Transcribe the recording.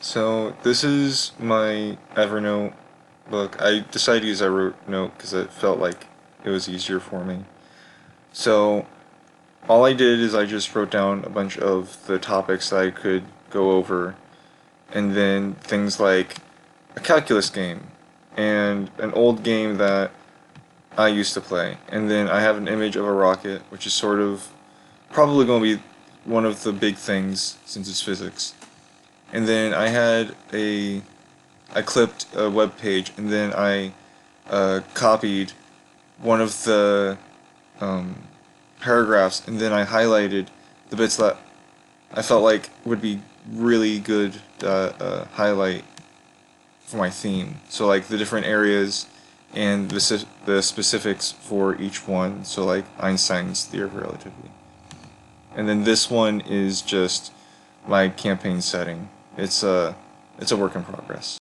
So this is my Evernote book. I decided to use Evernote because it felt like it was easier for me. So all I did is I just wrote down a bunch of the topics that I could go over, and then things like a calculus game and an old game that I used to play. And then I have an image of a rocket, which is sort of probably going to be one of the big things since it's physics. And then I clipped a web page, and then I copied one of the um, paragraphs, and then I highlighted the bits that I felt like would be really good to highlight for my theme. So like the different areas and the specifics for each one. So like Einstein's theory of relativity. And then this one is just my campaign setting. It's a work in progress.